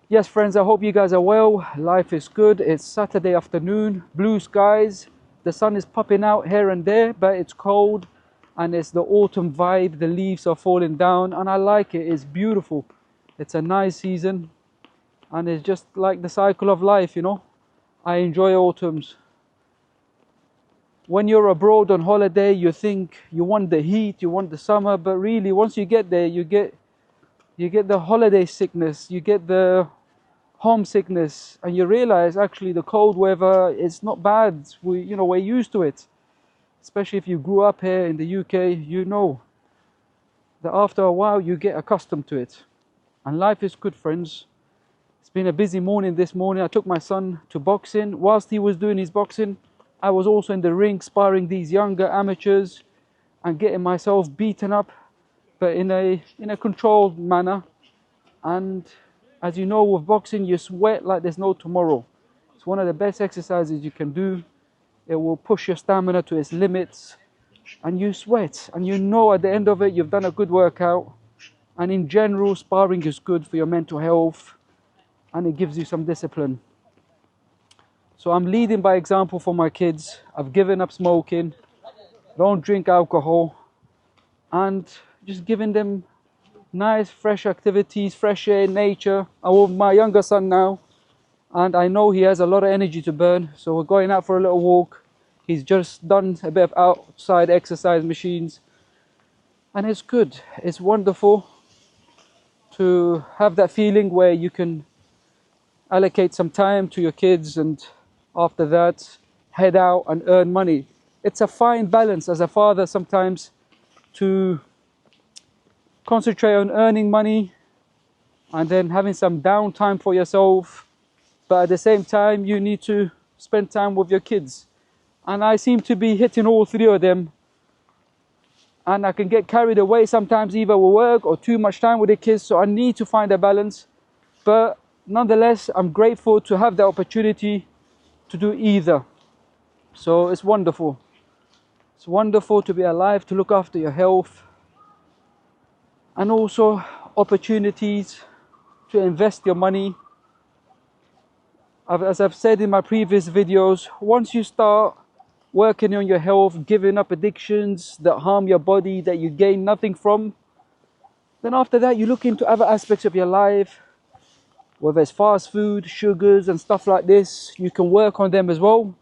Yes, friends, I hope you guys are well. Life is good. It's Saturday afternoon, blue skies. The sun is popping out here and there, but it's cold and it's the autumn vibe. The leaves are falling down and I like it. It's beautiful. It's a nice season and it's just like the cycle of life, you know. I enjoy autumns. When you're abroad on holiday, you think you want the heat, you want the summer, but really once you get there, you get the holiday sickness, you get the homesickness, and you realize actually the cold weather is not bad. We're used to it, especially if you grew up here in the UK. You know that after a while you get accustomed to it, and life is good, friends. It's been a busy morning this morning. I took my son to boxing. Whilst he was doing his boxing, I was also in the ring sparring these younger amateurs and getting myself beaten up, but in a controlled manner. And as you know, with boxing, you sweat like there's no tomorrow. It's one of the best exercises you can do. It will push your stamina to its limits, and you sweat, and you know at the end of it, you've done a good workout. And in general, sparring is good for your mental health, and it gives you some discipline. So I'm leading by example for my kids. I've given up smoking, don't drink alcohol, and just giving them nice fresh activities, fresh air, nature. I'm with my younger son now and I know he has a lot of energy to burn, so we're going out for a little walk. He's just done a bit of outside exercise machines and it's good. It's wonderful to have that feeling where you can allocate some time to your kids and after that head out and earn money. It's a fine balance as a father sometimes to concentrate on earning money and then having some downtime for yourself, but at the same time you need to spend time with your kids, and I seem to be hitting all three of them, and I can get carried away sometimes either with work or too much time with the kids, so I need to find a balance. But nonetheless, I'm grateful to have the opportunity to do either. So it's wonderful to be alive, to look after your health, and also opportunities to invest your money. As I've said in my previous videos, once you start working on your health, giving up addictions that harm your body, that you gain nothing from, then after that you look into other aspects of your life, whether it's fast food, sugars and stuff like this. You can work on them as well,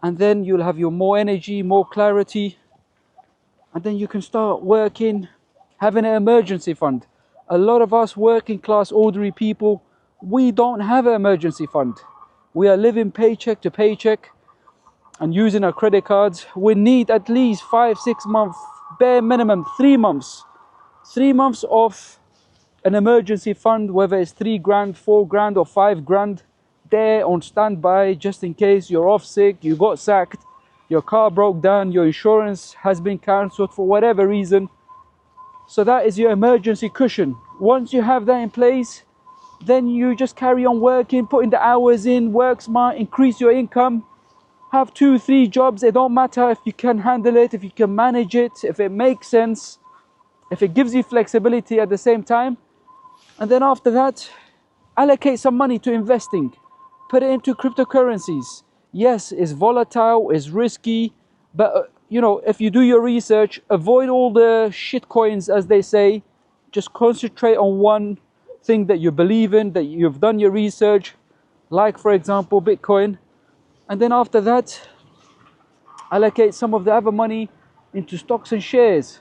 and then you'll have your more energy, more clarity, and then you can start working, having an emergency fund. A lot of us working class ordinary people, we don't have an emergency fund. We are living paycheck to paycheck and using our credit cards. We need at least 5-6 months, bare minimum 3 months. 3 months of an emergency fund, whether it's 3 grand, 4 grand or 5 grand, there on standby just in case you're off sick, you got sacked, your car broke down, your insurance has been cancelled for whatever reason. So that is your emergency cushion. Once you have that in place, then you just carry on working, putting the hours in, work smart, increase your income, have 2-3 jobs. It don't matter if you can handle it, if you can manage it, if it makes sense, if it gives you flexibility at the same time. And then after that, allocate some money to investing. Put it into cryptocurrencies. Yes, it's volatile, it's risky, but if you do your research, avoid all the shit coins, as they say. Just concentrate on one thing that you believe in, that you've done your research, like for example Bitcoin. And then after that, allocate some of the other money into stocks and shares.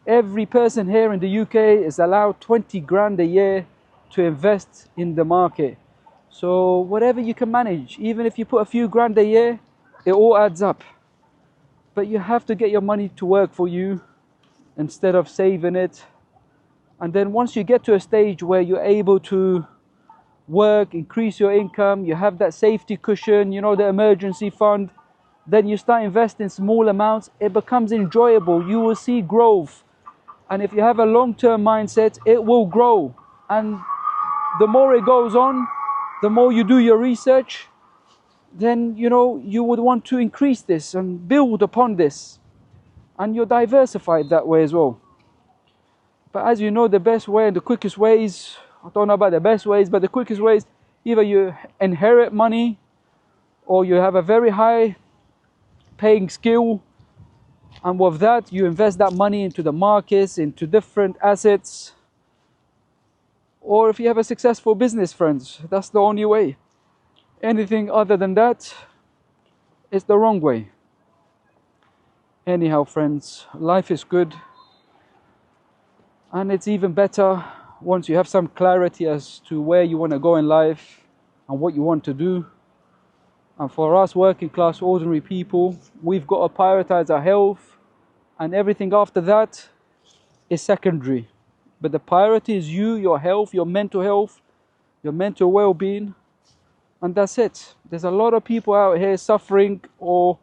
Every person here in the UK is allowed 20 grand a year to invest in the market. So whatever you can manage, even if you put a few grand a year, it all adds up. But you have to get your money to work for you instead of saving it. And then once you get to a stage where you're able to work, increase your income, you have that safety cushion, the emergency fund, then you start investing small amounts. It becomes enjoyable. You will see growth. And if you have a long-term mindset, it will grow. And the more it goes on, the more you do your research, then you would want to increase this and build upon this, and you're diversified that way as well. But as you know, the best way and the quickest ways I don't know about the best ways, but the quickest ways, either you inherit money or you have a very high paying skill, and with that you invest that money into the markets, into different assets. Or if you have a successful business, friends, that's the only way. Anything other than that is the wrong way. Anyhow, friends, life is good, and it's even better once you have some clarity as to where you want to go in life and what you want to do. And for us working class ordinary people, we've got to prioritize our health, and everything after that is secondary. But the priority is you, your health, your mental well-being, and that's it. There's a lot of people out here suffering, or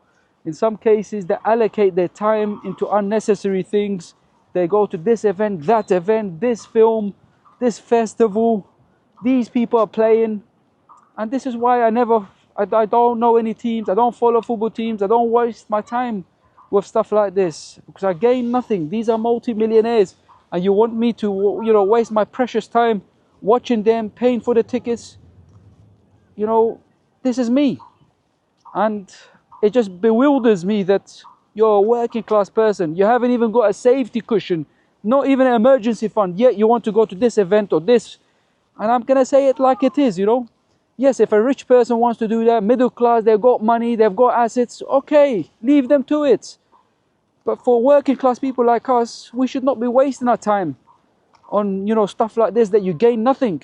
in some cases they allocate their time into unnecessary things. They go to this event, that event, this film, this festival, these people are playing. And this is why I don't know any teams, I don't follow football teams, I don't waste my time with stuff like this, because I gain nothing. These are multi-millionaires, and you want me to, waste my precious time watching them, paying for the tickets? This is me. And it just bewilders me that you're a working class person. You haven't even got a safety cushion, not even an emergency fund, yet you want to go to this event or this. And I'm going to say it like it is, Yes, if a rich person wants to do that, middle class, they've got money, they've got assets, okay, leave them to it. But for working class people like us, we should not be wasting our time on, stuff like this that you gain nothing.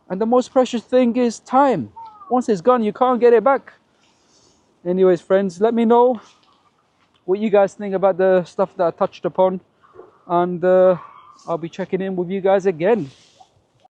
And the most precious thing is time. Once it's gone, you can't get it back. Anyways, friends, let me know what you guys think about the stuff that I touched upon. And I'll be checking in with you guys again.